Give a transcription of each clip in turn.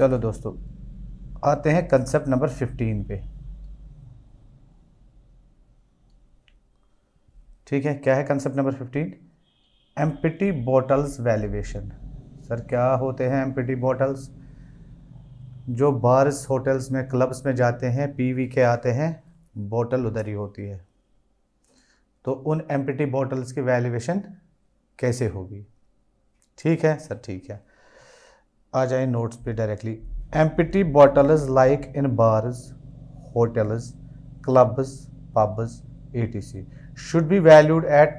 चलो दोस्तों, आते हैं कंसेप्ट नंबर 15 पे। ठीक है, क्या है concept number 15? Empty bottles valuation. Sir क्या होते हैं एम्प्टी बॉटल्स? जो बार्स, होटल्स में, क्लब्स में जाते हैं, पीवी के आते हैं, बोतल उधर ही होती है। तो उन एम्प्टी बॉटल्स की वैल्यूएशन कैसे होगी? ठीक है सर, ठीक है, आ जाए नोट्स पे directly. Empty bottles like in bars, hotels, clubs, pubs, etc should be valued at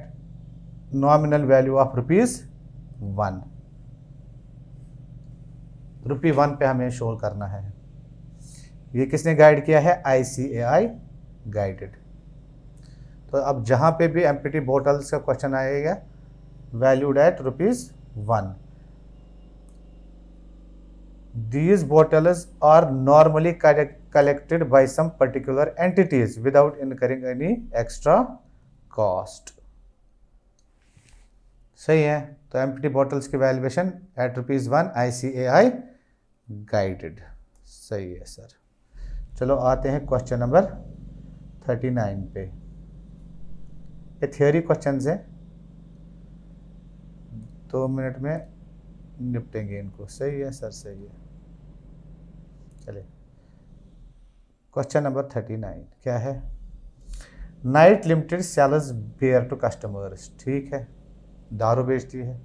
nominal value of ₹1। ₹1 पे हमें शो करना है। ये किसने गाइड किया है? ICAI guided. तो अब जहां पे भी एम्प्टी बॉटल्स का क्वेश्चन आएगा, valued at ₹1। These bottles are normally collected by some particular entities without incurring any extra cost। सही है। तो एम्प्टी बॉटल्स की वैल्यूएशन एट ₹1 ICAI गाइडेड। सही है सर। चलो आते हैं क्वेश्चन नंबर 39 पे। ये थियोरी क्वेश्चंस हैं, 2 मिनट में निपटेंगे इनको। सही है सर, सही है। चलिए क्वेश्चन नंबर 39 क्या है? Night Limited sells beer to customers. ठीक है, दारू बेचती है।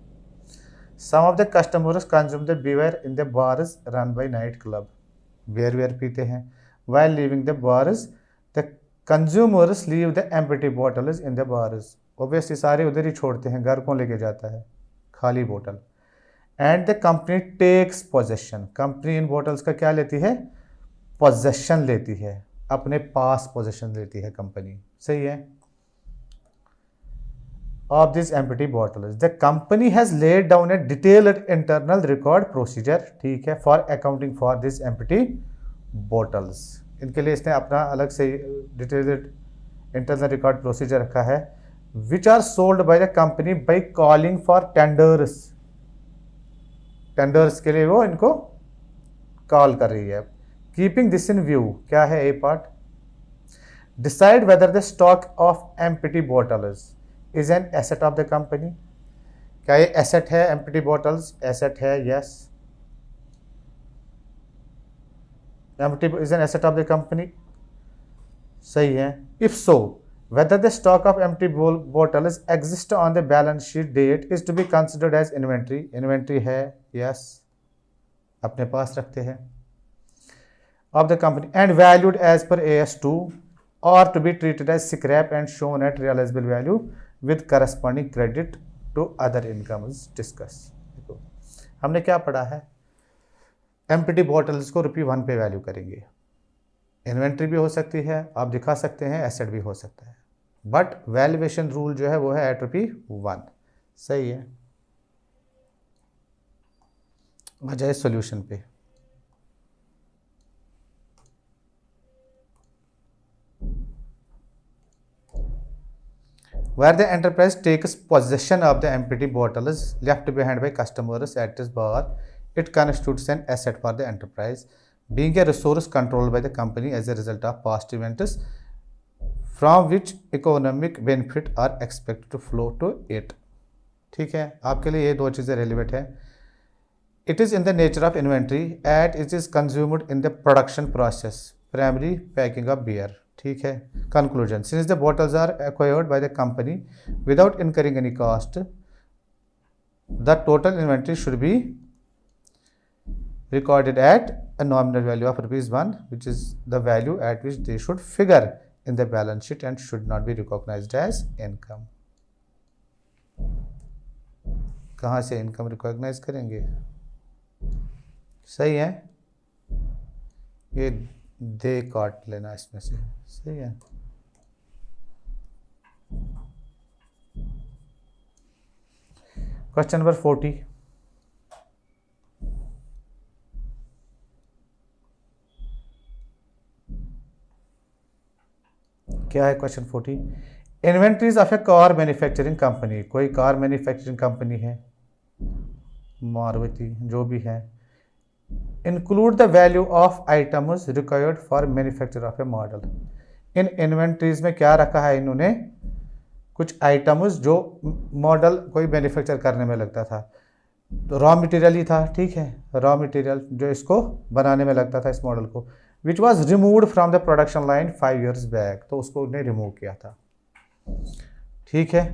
Some of the customers consume the beer in the bars run by night club. Beer पीते हैं। While leaving the bars the consumers leave the empty bottles in the bars. Obviously सारे उधर ही छोड़ते हैं, घर कौन लेके जाता है? खाली बोतल। And the company takes possession. Company in bottles का क्या लेती है? पोजेशन लेती है, अपने पास पोजेशन लेती है कंपनी। सही है। Of this empty bottles the company has laid down A detailed internal record procedure. ठीक है, for accounting for this empty bottles. इनके लिए इसने अपना अलग से डिटेल्ड इंटरनल रिकॉर्ड प्रोसीजर रखा है। Which are sold by the company by calling for tenders. Tenders के लिए वो इनको कॉल कर रही है। कीपिंग दिस इन व्यू, क्या है a part? Decide whether the stock of empty bottles is an asset of the company. क्या ये एसेट है? एम्प्टी बॉटल्स एसेट है, yes. Empty is an asset of the company, सही है। If so whether the stock of empty bottles exist on the balance sheet date is to be considered as inventory. Inventory है, yes, अपने पास रखते हैं। Of the company and valued as per AS2 और to be treated as scrap and shown at realisable value with corresponding credit to other incomes discuss. देखो हमने क्या पढ़ा है? एम्प्टी बॉटल्स को ₹1 पे वैल्यू करेंगे। इन्वेंट्री भी हो सकती है, आप दिखा सकते हैं, एसेट भी हो सकता है, बट वैल्यूएशन रूल जो है वो है एट ₹1। सही है। आ जाए सॉल्यूशन पे। Where the enterprise takes possession of the empty bottles left behind by customers at this bar, it constitutes an asset for the enterprise, being a resource controlled by the company as a result of past events from which economic benefit are expected to flow to it। ठीक है, आपके लिए ये दो चीज़ें relevant है। It is in the nature of inventory and it is consumed in the production process, primary packing of beer। ठीक है। Conclusion: since the bottles are acquired by the company without incurring any cost, the total inventory should be recorded at a nominal value of ₹1, which is the value at which they should figure in the balance sheet and should not be recognized as income। कहाँ से income recognise करेंगे? सही है, ये दे काट लेना इसमें से। सही है। Question number 40। क्या है question 40? Inventories of A car manufacturing company. कोई कार मैन्युफैक्चरिंग कंपनी है, मारुति जो भी है, include the value of items required for manufacture of A model. In inventories में क्या रखा है इन्होंने, कुछ आइटम्स जो मॉडल कोई मैन्युफैक्चर करने में लगता था, तो रॉ मटेरियल ही था, ठीक है, रॉ मटेरियल जो इसको बनाने में लगता था इस मॉडल को, which was removed from the production line 5 years back, तो उसको उन्हें रिमूव किया था, ठीक है,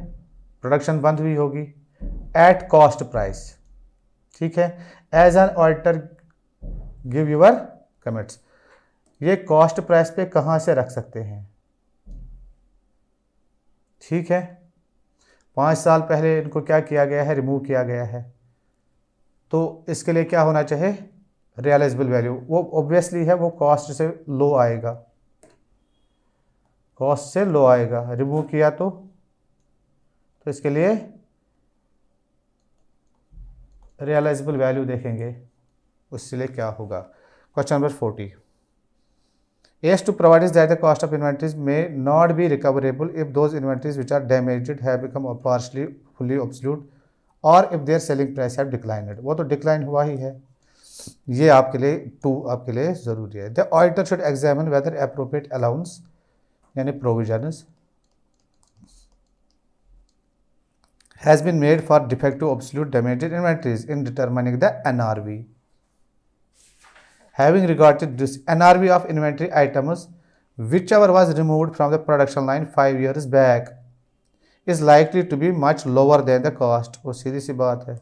प्रोडक्शन बंद हुई होगी, एट कॉस्ट प्राइस, ठीक है, as an auditor give your comments. ये कॉस्ट प्राइस पे कहाँ से रख सकते हैं, ठीक है, 5 साल पहले इनको क्या किया गया है, रिमूव किया गया है, तो इसके लिए क्या होना चाहिए, रियलाइजेबल वैल्यू, वो ऑब्वियसली है वो कॉस्ट से लो आएगा, कॉस्ट से लो आएगा, रिमूव किया तो इसके लिए रियलाइजेबल वैल्यू देखेंगे, उसके लिए क्या होगा। Question number 40, As to provide is that the cost of inventories may not be recoverable if those inventories which are damaged have become partially fully obsolete or if their selling price have declined। वो तो decline हुआ ही है, ये आपके लिए आपके लिए ज़रूरी है। The auditor should examine whether appropriate allowance यानी provisions has been made for defective, obsolete, damaged inventories in determining the NRV। Having regard to this NRV of inventory items whichever was removed from the production line 5 years back is likely to be much lower than the cost। वो सीधी सी बात है।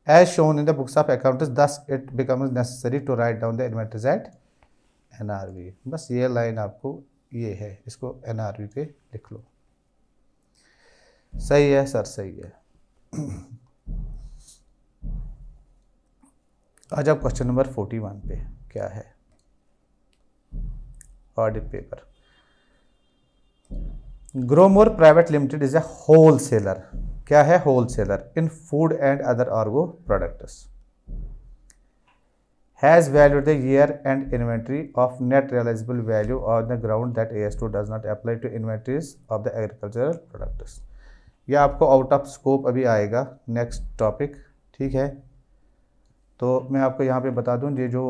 As shown in the books of accounts, thus it becomes necessary to write down the inventories at NRV। बस ये line आपको ये है, इसको NRV पे लिख लो। सही है सर, सही है। आज आप क्वेश्चन नंबर 41 पे क्या है, audit paper. Growmore private limited is a wholesaler, क्या है, wholesaler in food and other आर्गो products, has valued the year end inventory of net realisable value on the ground that AS2 does not apply to inventories of the agricultural products. यह आपको out of scope अभी आएगा next topic, ठीक है। तो मैं आपको यहाँ पे बता दूँ, ये जो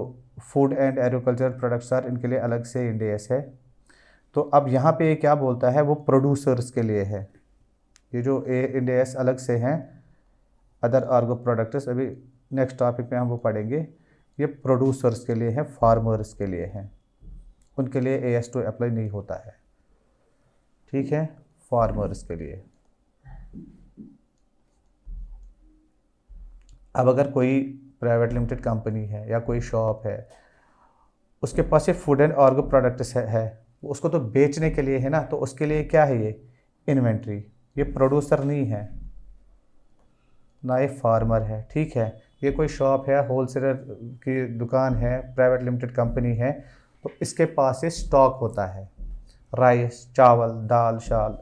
food and agriculture products are, इनके लिए अलग से इंड AS है। तो अब यहाँ पे ये क्या बोलता है, वो प्रोड्यूसर्स के लिए है, ये जो इंड AS अलग से हैं, अदर आर्गो प्रोडक्ट्स, अभी नेक्स्ट टॉपिक में हम वो पढ़ेंगे। ये प्रोड्यूसर्स के लिए है, फार्मर्स के लिए हैं, उनके लिए AS2 अप्लाई नहीं होता है, ठीक है, फार्मर्स के लिए। अब अगर कोई प्राइवेट लिमिटेड कंपनी है या कोई शॉप है, उसके पास ये फूड एंड आर्गो प्रोडक्ट्स है, उसको तो बेचने के लिए है ना, तो उसके लिए क्या है, ये इन्वेंट्री, ये प्रोड्यूसर नहीं है ना, ये फार्मर है, ठीक है। ये कोई शॉप है, होलसेलर की दुकान है, प्राइवेट लिमिटेड कंपनी है, तो इसके पास ये स्टॉक होता है, राइस, चावल, दाल, शाल,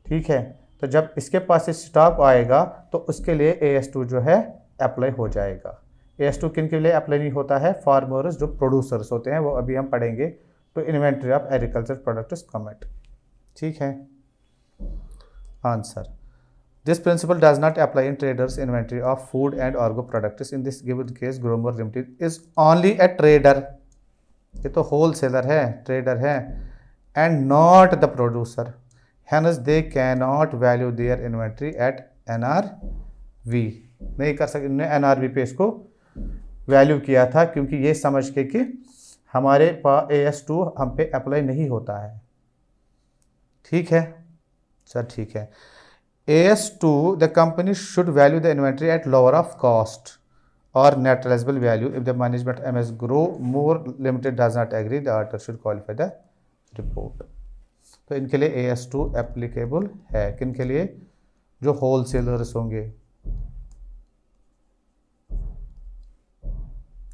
ठीक है। तो जब इसके पास ये स्टॉक आएगा तो उसके लिए AS2 जो है अप्लाई हो जाएगा। AS2 किन के लिए अप्लाई नहीं होता है, फार्मर्स जो प्रोड्यूसर्स होते हैं, वो अभी हम पढ़ेंगे। तो inventory of agriculture products comment, ठीक है। Answer, this principle does not apply in traders inventory of food and Ergo products. In this given case Gromor limited is only A trader, ये तो होलसेलर है, ट्रेडर है, and not the producer, hence they cannot value their inventory at NRV। नहीं कर सकते, इन्होंने NRV पे इसको वैल्यू किया था, क्योंकि ये समझ के कि हमारे पास AS2 हम पे अप्लाई नहीं होता है, ठीक है सर, ठीक है। AS2 the company should value the inventory at lower of cost और net realisable value if the management MS Grow More Limited does not agree, the auditor should qualify the report. तो इनके लिए AS2 applicable है, किन के लिए, जो wholesalers होंगे,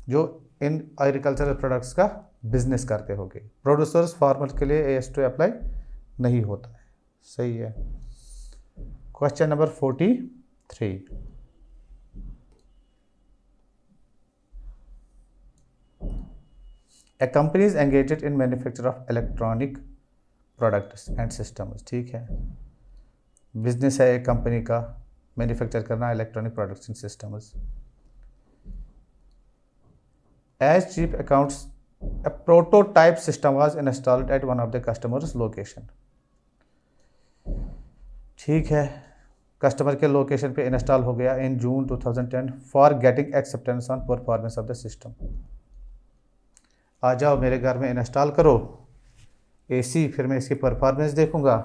जो इन एग्रीकल्चरल प्रोडक्ट्स का बिजनेस करते होंगे। प्रोड्यूसर्स, फार्मर के लिए AS2 अप्लाई नहीं होता है, सही है। Question number 43, a company is engaged in manufacture of electronic products and systems, ठीक है, बिजनेस है एक कंपनी का, मैन्युफैक्चर करना electronic production systems. As chief accounts a prototype system was installed at one of the customers location। ठीक है, customer के location पे इंस्टॉल हो गया in June 2010 for getting acceptance on performance of the system. आ जाओ मेरे घर में इंस्टॉल करो एसी, फिर मैं इसकी परफॉर्मेंस देखूंगा,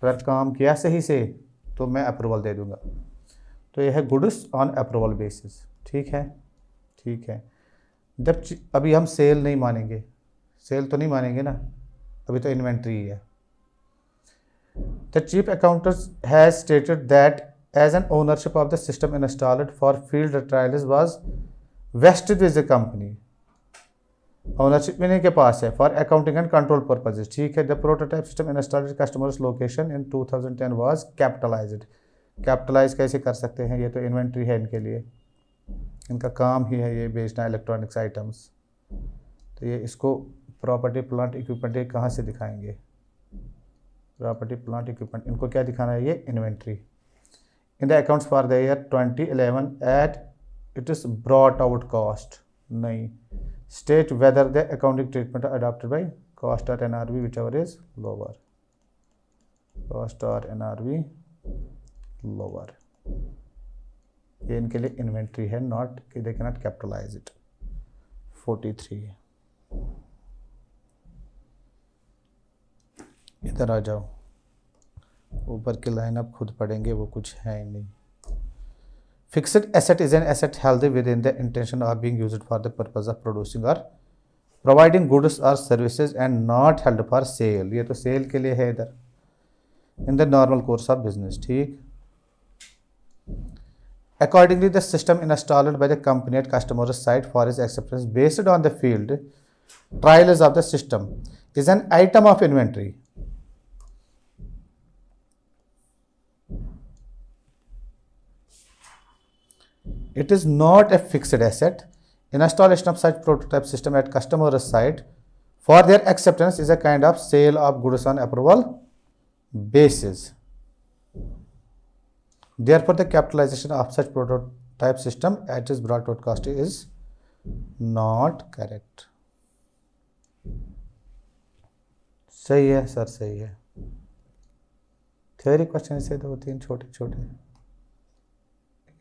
अगर काम किया सही से तो मैं अप्रूवल दे दूंगा। तो यह है गुड्स ऑन अप्रूवल बेसिस। ठीक है, ठीक है। जब अभी हम सेल नहीं मानेंगे, सेल तो नहीं मानेंगे ना, अभी तो इन्वेंट्री ही है। The chief accountant has stated that as an ownership of the system installed for field trials was vested with the company. Ownership इन्हीं के पास है for accounting and control purposes. ठीक है। The prototype system installed customers location in 2010 was capitalised. Capitalise कैसे कर सकते हैं, ये तो इन्वेंट्री है इनके लिए, इनका काम ही है ये बेचना इलेक्ट्रॉनिक्स आइटम्स। तो ये इसको प्रॉपर्टी प्लांट इक्विपमेंट ये कहाँ से दिखाएंगे, प्रॉपर्टी प्लांट इक्विपमेंट, इनको क्या दिखाना है, ये inventory. In the accounts for the year 2011 at it is brought out cost, नहीं, state whether the accounting treatment adopted by cost और NRV whichever is lower, cost और NRV लोअर। ये इनके लिए इन्वेंट्री है, नॉट कि they cannot capitalise it. 43 इधर आ जाओ, ऊपर की लाइन आप खुद पढ़ेंगे, वो कुछ है ही नहीं। Fixed asset is an asset held with in the intention of being used for the purpose of producing और प्रोवाइडिंग गुड्स और services and not held for sale. ये तो सेल के लिए है इधर, in the normal course of business. ठीक। Accordingly, the system installed by the company at customer's site for its acceptance based on the field trials of the system is an item of inventory. It is not a fixed asset. Installation of such prototype system at customer's site for their acceptance is a kind of sale of goods on approval basis. Therefore, the capitalization of such prototype system at its brought out cost is not correct. सही है sir, सही है। Theory question से 2-3 छोटे छोटे,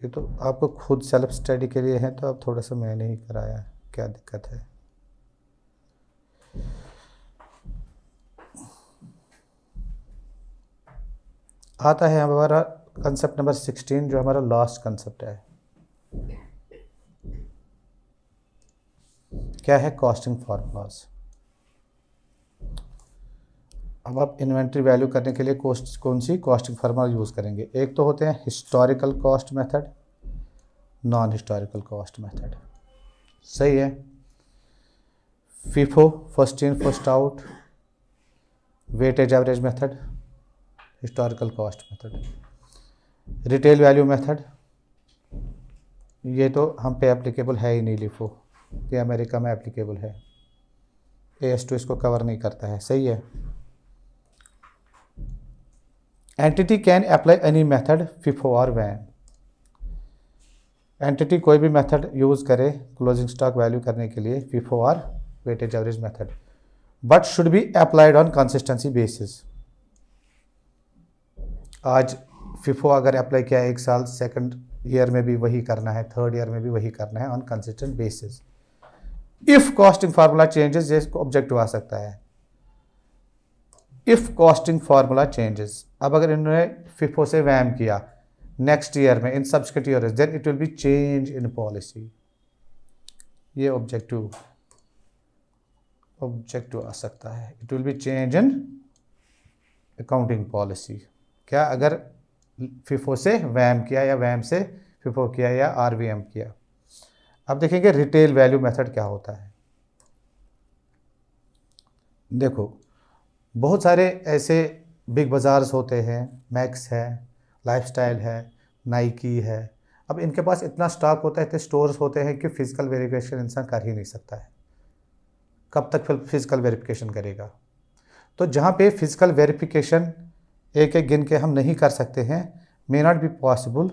ये तो आपको खुद सेल्फ स्टडी के लिए है, तो अब थोड़ा सा मैंने ही कराया, क्या दिक्कत है। आता है हमारा कंसेप्ट नंबर 16, जो हमारा लास्ट कंसेप्ट है। क्या है, कॉस्टिंग फार्मूलाज। अब आप इन्वेंट्री वैल्यू करने के लिए कौन सी कॉस्टिंग फार्मूला यूज़ करेंगे। एक तो होते हैं historical cost method, non historical cost method. सही है। FIFO, first in first out, weightage average method, historical cost method. Retail value method, ये तो हम पे एप्लीकेबल है ही नहीं, लिफो, ये अमेरिका में एप्लीकेबल है, AS2 इसको कवर नहीं करता है। सही है। Entity can apply any method FIFO और वैन। एंटिटी कोई भी मेथड यूज़ करे क्लोजिंग स्टॉक वैल्यू करने के लिए, FIFO और weightage average method, but should be applied on consistency basis. आज FIFO अगर अप्लाई किया 1 साल, सेकंड ईयर में भी वही करना है, थर्ड ईयर में भी वही करना है, on consistent basis. If costing formula changes, ये ऑब्जेक्टिव आ सकता है। इफ कॉस्टिंग फार्मूला चेंजेस, अब अगर इन्होंने FIFO से वैम किया नेक्स्ट ईयर में, in subsequent years, then it will be change in policy. ये ऑब्जेक्टिव आ सकता है। It will be change in accounting policy. क्या, अगर FIFO से वैम किया या वैम से FIFO किया या RVM किया। अब देखेंगे रिटेल वैल्यू मेथड क्या होता है। देखो, बहुत सारे ऐसे बिग बाज़ार्स होते हैं, मैक्स है, लाइफस्टाइल है, नाइकी है। अब इनके पास इतना स्टॉक होता है, इतने स्टोर्स होते हैं कि फ़िज़िकल वेरिफिकेशन इंसान कर ही नहीं सकता है। कब तक फिज़िकल वेरिफिकेशन करेगा। तो जहाँ पे फ़िज़िकल वेरिफिकेशन एक एक गिन के हम नहीं कर सकते हैं, may not be possible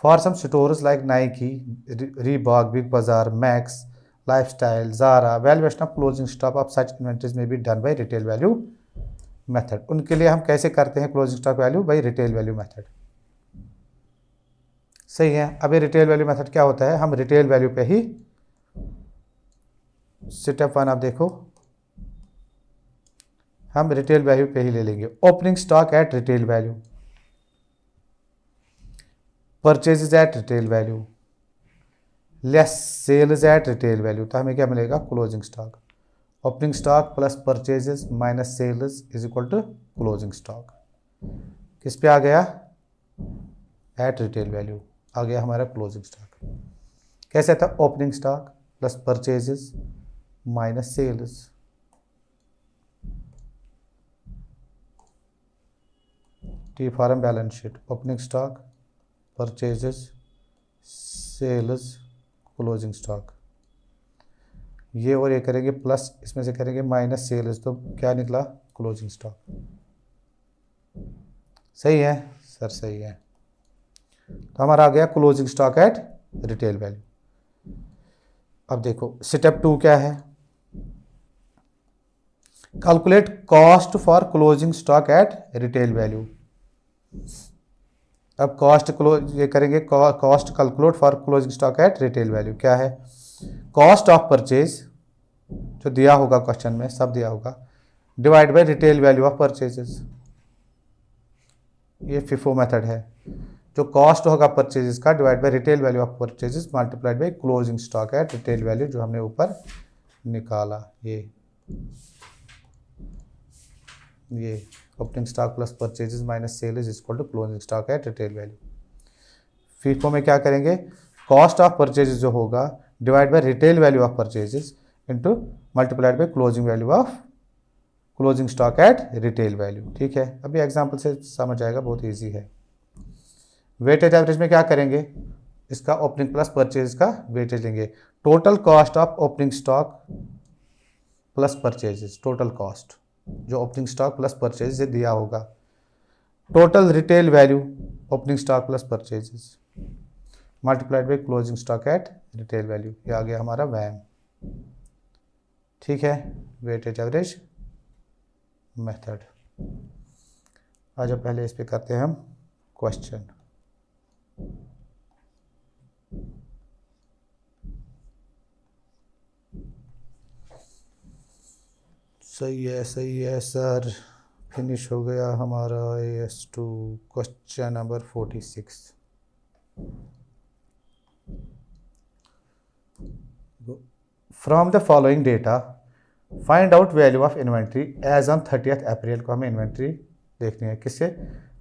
for some stores like Nike, Reebok, Big Bazaar, Max, Lifestyle, Zara. Valuation of closing stock of such inventories may be done by retail value method. उनके लिए हम कैसे करते हैं closing stock value? By retail value method. सही है। अब ये रिटेल वैल्यू मेथड क्या होता है? हम रिटेल वैल्यू पे ही स्टेप 1 आप देखो, हम रिटेल वैल्यू पे ही ले लेंगे। Opening stock at retail value, purchases at retail value, less sales at retail value. तो हमें क्या मिलेगा? Closing stock. Opening stock plus purchases minus sales is equal to closing stock. किस पे आ गया? एट रिटेल वैल्यू आ गया हमारा क्लोजिंग स्टॉक। कैसे था? Opening stock plus purchases minus sales. T form balance sheet, opening stock, purchases, sales, closing stock. ये और ये करेंगे प्लस, इसमें से करेंगे माइनस सेल्स, तो क्या निकला? Closing stock. सही है सर? सही है। तो हमारा आ गया closing stock at retail value. अब देखो स्टेप 2 क्या है? Calculate cost for closing stock at retail value. अब कॉस्ट ये करेंगे, cost calculate for closing stock at retail value. क्या है? कॉस्ट ऑफ परचेज जो दिया होगा क्वेश्चन में, सब दिया होगा, divide by retail value of purchases. ये फिफो मेथड है। जो कॉस्ट होगा परचेजेस का divide by retail value of purchases multiplied by closing stock at retail value, जो हमने ऊपर निकाला। ये opening stock plus purchases minus sale is equal to closing stock at retail value. FIFO में क्या करेंगे? कॉस्ट ऑफ परचेजेस जो होगा divide by retail value of purchases into multiplied by closing value of closing stock at retail value. ठीक है, अभी example से समझ आएगा, बहुत इजी है। वेटेज एवरेज में क्या करेंगे? इसका ओपनिंग प्लस परचेज का वेटेज लेंगे। Total cost of opening stock plus purchases, total cost जो ओपनिंग स्टॉक प्लस परचेज से दिया होगा। Total retail value opening stock plus purchases multiplied by closing stock at retail value. ये आ गया हमारा वैम। ठीक है, वेटेज एवरेज मेथड। आज पहले इस पे करते हैं हम क्वेश्चन। सही है सर। फिनिश हो गया हमारा AS2। Question number 46। From the following data find out value of inventory as on 30 April को हमें इन्वेंट्री देखनी है। किससे?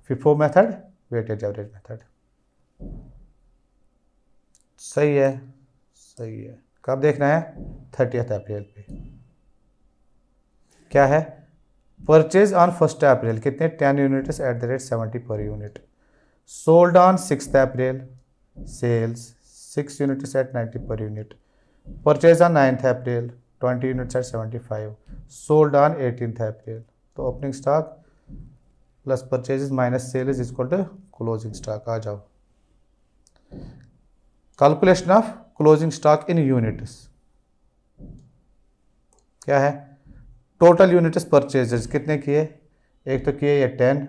FIFO method, weightage average method. सही है। कब देखना है? 30 अप्रैल पे। क्या है? परचेज ऑन 1 अप्रैल कितने? 10 units at the rate 70 per unit. Sold on 6 April, sales 6 units at 90 per unit. Purchase on 9 April 20 units at 75। Sold on 18 April. तो opening stock plus purchases minus sale is equal to closing stock. आ जाओ, calculation of closing stock in units क्या है? Total units purchases कितने किए? एक तो किए ये 10,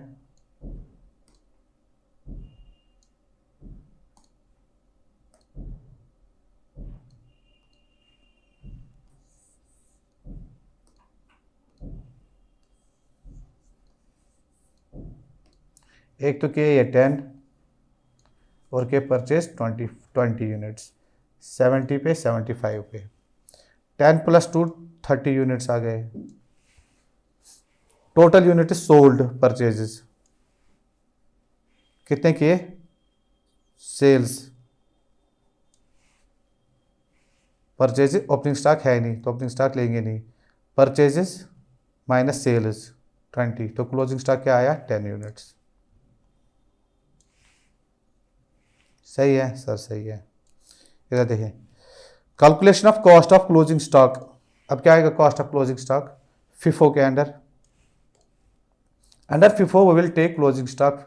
एक तो किए ये 10 और के परचेज 20 यूनिट्स 70 पे 75 पे। 10 + 2 30 यूनिट्स आ गए। टोटल यूनिट सोल्ड परचेजेस कितने किए? सेल्स परचेजेस, ओपनिंग स्टॉक है नहीं तो ओपनिंग स्टॉक लेंगे नहीं। परचेजेस माइनस सेल्स 20, तो क्लोजिंग स्टॉक क्या आया? 10 यूनिट्स। सही है सर? सही है। इधर देखें, calculation of cost of closing stock. अब क्या आएगा cost of closing stock? FIFO के under FIFO we will take closing stock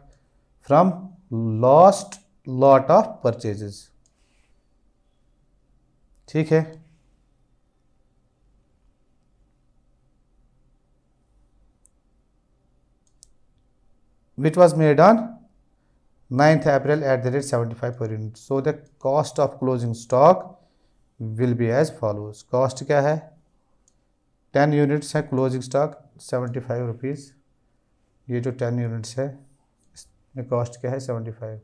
from last lot of purchases. ठीक है, which was made on 9th April at the rate 75 per unit. So the cost of closing stock will be as follows. Cost क्या है, 10 units है closing stock 75 rupees. ये जो 10 units है इसमें cost क्या है 75।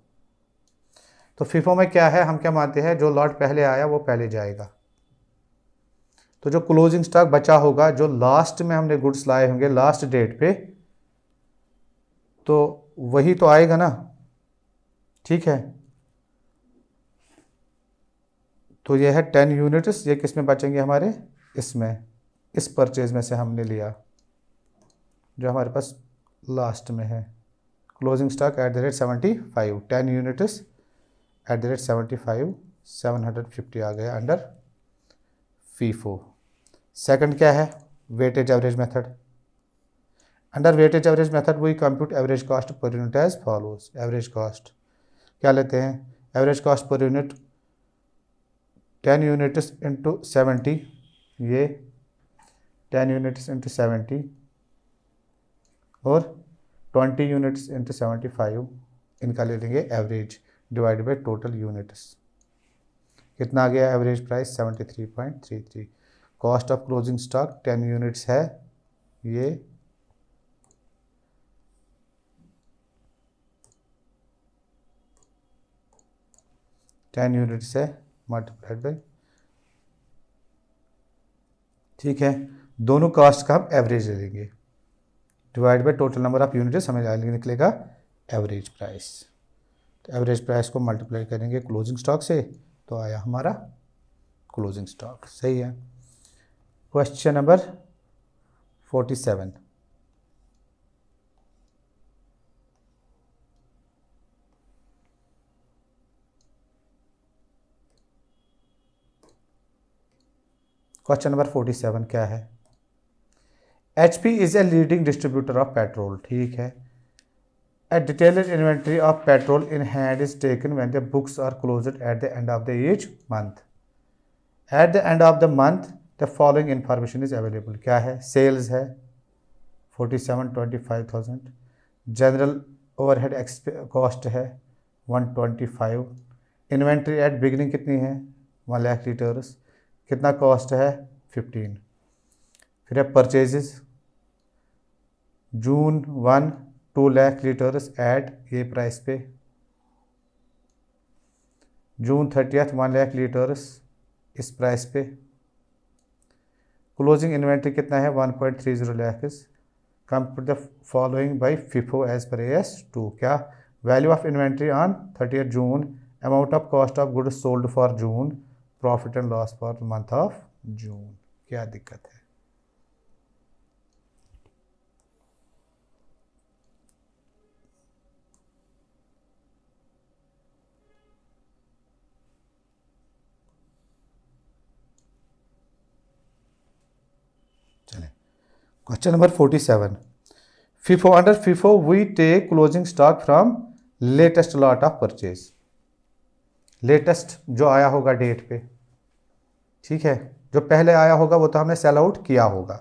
तो फीफो में क्या है, हम क्या मानते हैं, जो लॉट पहले आया वो पहले जाएगा। तो जो क्लोजिंग स्टॉक बचा होगा, जो लास्ट में हमने गुड्स लाए होंगे लास्ट डेट पे, तो वही तो आएगा ना। ठीक है, तो ये है 10 यूनिट्स, ये किस में बचेंगे हमारे, इसमें, इस परचेज में से हमने लिया जो हमारे पास लास्ट में है। Closing stock at the rate 75, 10 units at the rate 75, 750 आ गया अंडर फीफो। सेकंड क्या है, weightage average method. Under weightage average method we compute average cost per unit as follows. Average cost क्या लेते हैं, average cost per unit 10 units into 70, ये 10 units into 70 और 20 units into 75, इनका ले लेंगे average divide by total units. कितना आ गया average price 73.33। Cost of closing stock 10 units है, ये टेन यूनिट्स है मल्टीप्लाइड बाई, ठीक है, दोनों कॉस्ट का हम एवरेज ले लेंगे divide by total number of units, हमें निकलेगा एवरेज प्राइस। तो एवरेज प्राइस को मल्टीप्लाई करेंगे क्लोजिंग स्टॉक से, तो आया हमारा क्लोजिंग स्टॉक। सही है। क्वेश्चन नंबर 47, क्वेश्चन नंबर 47 क्या है, HP is a leading distributor of petrol. ठीक है, a detailed inventory of petrol in hand is taken when the books are closed at the end of the each month. At the end of the month the following information is available. क्या है, sales है 4725,000, general overhead cost है 125, inventory at beginning कितनी है 1 lakh litres, कितना cost है 15। फिर है परचेजेस, जून 1 2 लाख लीटर्स एट ये प्राइस पे, जून 30 1 लाख लीटर्स इस प्राइस पे, क्लोजिंग इन्वेंट्री कितना है 1.30 lakh. Compute the following by FIFO as per AS2। क्या, value of inventory on 30 June, amount of cost of goods sold for June, profit and loss for month of June. क्या दिक्कत है, चलें question number 47, FIFO, under FIFO we take closing stock from latest lot of purchase. Latest जो आया होगा date पे, ठीक है, जो पहले आया होगा वो तो हमने सेल आउट किया होगा।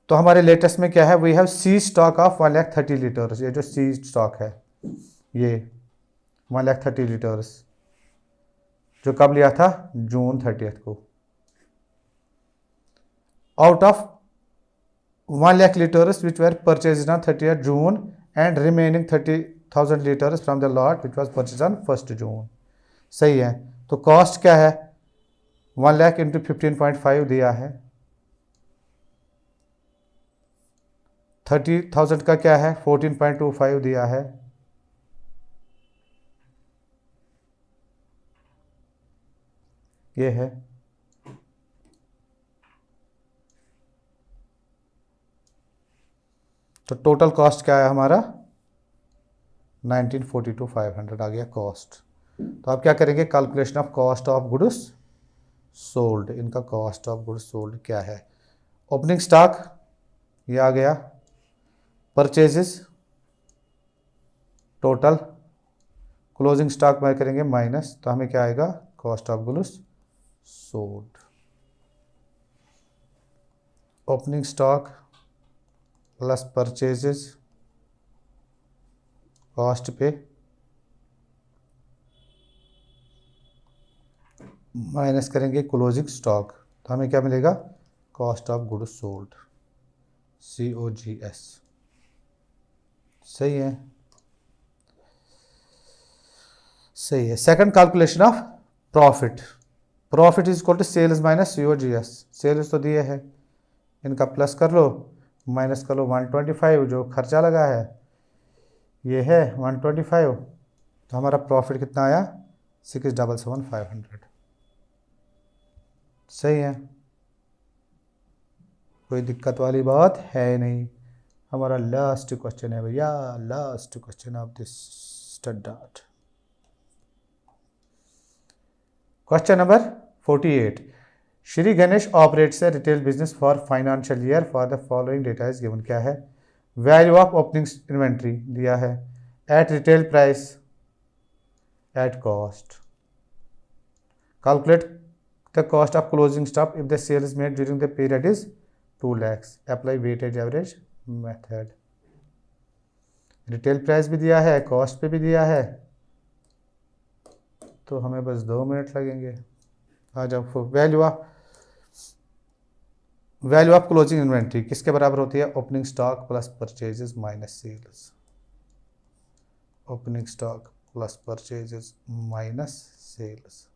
तो हमारे लेटेस्ट में क्या है, we have see stock of 1,30,000 litres. ये जो सी स्टॉक है ये 1,30,000 लीटर्स, जो कब लिया था जून 30 को। Out of 1 lakh litres which were purchase on 30 June and remaining 30,000 litres from the lot which was purchase on 1 जून। सही है। तो कॉस्ट क्या है 1 लाख इंटू 15.5 दिया है, 30,000 का क्या है 14.25 दिया है, ये है। तो टोटल कॉस्ट क्या है हमारा 1942,500 आ गया कॉस्ट। तो आप क्या करेंगे, calculation of cost of goods sold. इनका कॉस्ट ऑफ गुड्स सोल्ड क्या है, ओपनिंग स्टॉक ये आ गया, परचेजेस टोटल क्लोजिंग स्टॉक में करेंगे माइनस, तो हमें क्या आएगा, cost of goods sold. Opening stock plus purchases cost पे माइनस करेंगे क्लोजिंग स्टॉक, तो हमें क्या मिलेगा, cost of goods sold, COGS। सही है, सही है। Second calculation of profit, profit is equal to sales minus COGS। Sales तो दिए है, इनका प्लस कर लो, माइनस कर लो 125 जो खर्चा लगा है, ये है 125, तो हमारा प्रॉफिट कितना आया, 677,500। सही है, कोई दिक्कत वाली बात है नहीं। हमारा लास्ट क्वेश्चन है भैया, last question of this standard. Question number 48, Shri Ganesh operates a retail business for financial year for the following data is given. क्या है, वैल्यू ऑफ ओपनिंग इन्वेंट्री दिया है, at retail price, at cost, calculate the cost of closing stock if the sales made during the period is 2 lakhs, apply weightage average method. Retail price भी दिया है, cost पे भी दिया है, तो हमें बस 2 मिनट लगेंगे। आ जाओ, वैल्यू ऑफ क्लोजिंग इन्वेंट्री किसके बराबर होती है, opening stock plus purchases minus sales, opening stock plus purchases minus sales,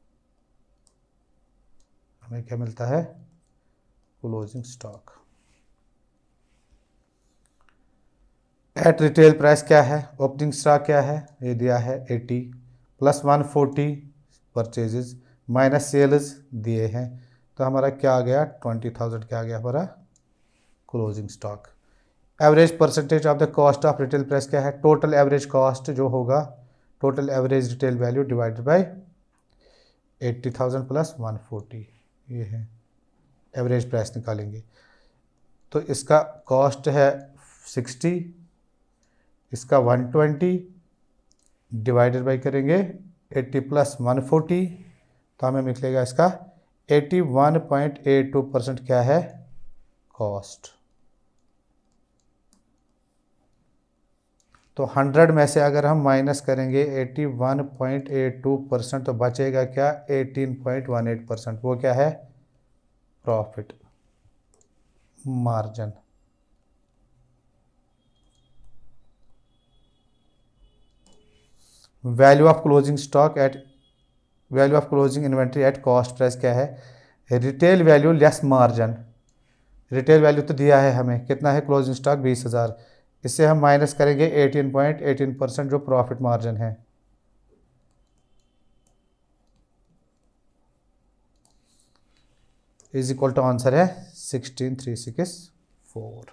हमें क्या मिलता है, closing stock. At retail price क्या है, ओपनिंग स्टॉक क्या है, ये दिया है 80 प्लस 140 परचेजेस माइनस सेल्स दिए हैं, तो हमारा क्या आ गया, 20,000 क्या आ गया हमारा closing stock. Average percentage of the cost of retail price क्या है, टोटल एवरेज कॉस्ट जो होगा, total average retail value divided by 80,000 plus 140, ये है एवरेज प्राइस निकालेंगे। तो इसका कॉस्ट है 60, इसका 120 डिवाइडेड बाई करेंगे 80 प्लस 140, तो हमें निकलेगा इसका 81.82% क्या है, कॉस्ट। तो 100 में से अगर हम माइनस करेंगे 81.82%, तो बचेगा क्या, 18.18%, वो क्या है, profit margin. Value of closing stock eight, value of closing inventory at cost price क्या है, retail value less margin. Retail value तो दिया है हमें, कितना है क्लोजिंग स्टॉक 20,000, इससे हम माइनस करेंगे 18.18% जो प्रॉफिट मार्जिन है, इज इक्वल टू आंसर है 16,364।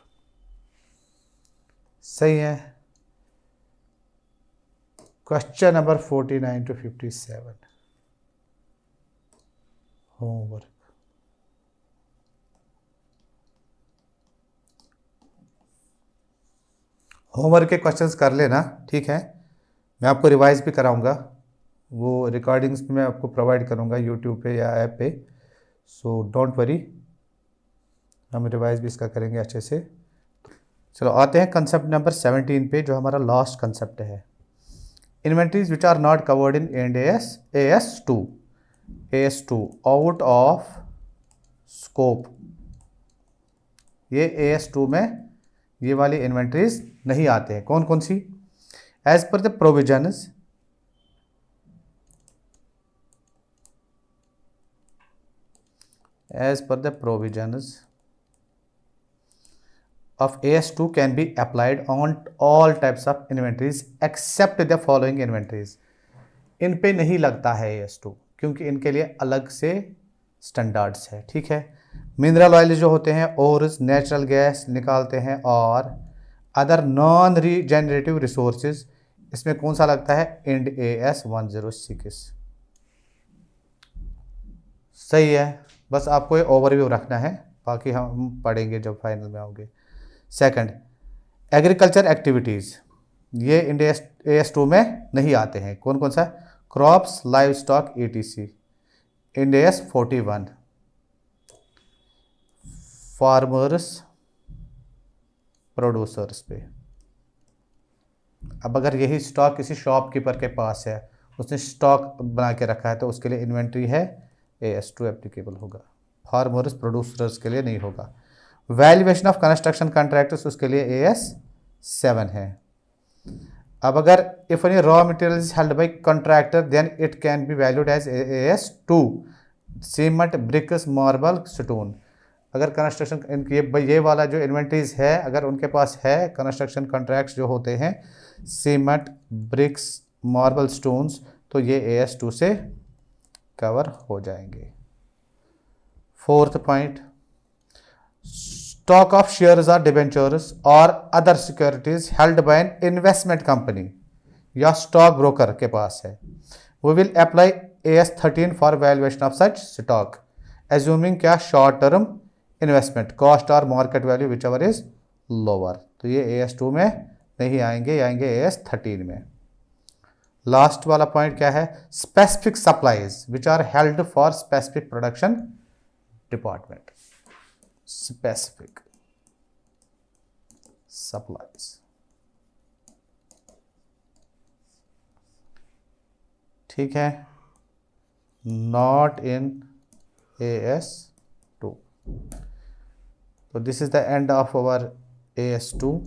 सही है। Question number 49 to 57, homework. Homework के क्वेश्चंस कर लेना, ठीक है, मैं आपको रिवाइज भी कराऊंगा, वो रिकॉर्डिंग्स भी मैं आपको प्रोवाइड करूंगा यूट्यूब पे या ऐप पे, सो डोंट वरी, हम रिवाइज भी इसका करेंगे अच्छे से। चलो आते हैं कंसेप्ट नंबर 17 पे, जो हमारा लास्ट कंसेप्ट है, inventories which are not covered in and AS2 out of scope. ये AS2 में ये वाली इन्वेंट्रीज नहीं आते हैं, कौन कौन सी, as per the provisions, as per the provisions of AS2 can be applied on all types of inventories except the following inventories। इन पे नहीं लगता है AS2 क्योंकि इनके लिए अलग से स्टैंडर्ड्स है, ठीक है। मिनरल ऑयल जो होते हैं, ओर्स, नेचुरल गैस निकालते हैं, और अदर नॉन रीजेनरेटिव रिसोर्सेज, इसमें कौन सा लगता है, इंड AS 106। सही है, बस आपको ये ओवरव्यू रखना है, बाकी हम पढ़ेंगे जब फाइनल में आओगे। सेकंड, एग्रीकल्चर एक्टिविटीज़, ये इंडिया AS2 में नहीं आते हैं। कौन कौन सा? Crops, live stock, ETC। India 41 farmers producers पे। अब अगर यही स्टॉक किसी शॉपकीपर के पास है, उसने स्टॉक बना के रखा है, तो उसके लिए इन्वेंट्री है AS2 एप्लीकेबल होगा। फार्मर्स प्रोड्यूसर्स के लिए नहीं होगा। वैल्यूएशन ऑफ कंस्ट्रक्शन कॉन्ट्रैक्टर्स, उसके लिए AS7 है। अब अगर if any raw material is held by contractor then it can be valued as AS2। Cement, bricks, marble, stone. अगर कंस्ट्रक्शन ये वाला जो इन्वेंट्रीज है, अगर उनके पास है कंस्ट्रक्शन कॉन्ट्रैक्ट्स जो होते हैं सीमेंट, ब्रिक्स, मार्बल, स्टोन्स, तो ये AS2 से कवर हो जाएंगे। Fourth point, stock of shares और डिबेंचर्स और other securities held by an investment company या स्टॉक ब्रोकर के पास है, we will apply AS13 for valuation of such stock assuming क्या शॉर्ट टर्म इन्वेस्टमेंट कॉस्ट और market value whichever is lower. तो ये AS2 में नहीं आएंगे, आएंगे AS13 में। लास्ट वाला पॉइंट क्या है? Specific supplies which are held for specific production department. Specific supplies, ठीक है, नॉट इन AS2। तो this is the end of our AS2।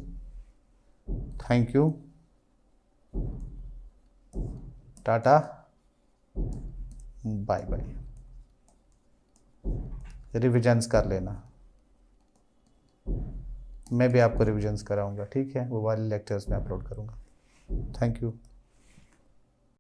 Thank you, tata, bye bye. Revisions कर लेना, मैं भी आपको रिविजन्स कराऊंगा, ठीक है, वो वाले लेक्चर्स में अपलोड करूंगा। Thank you.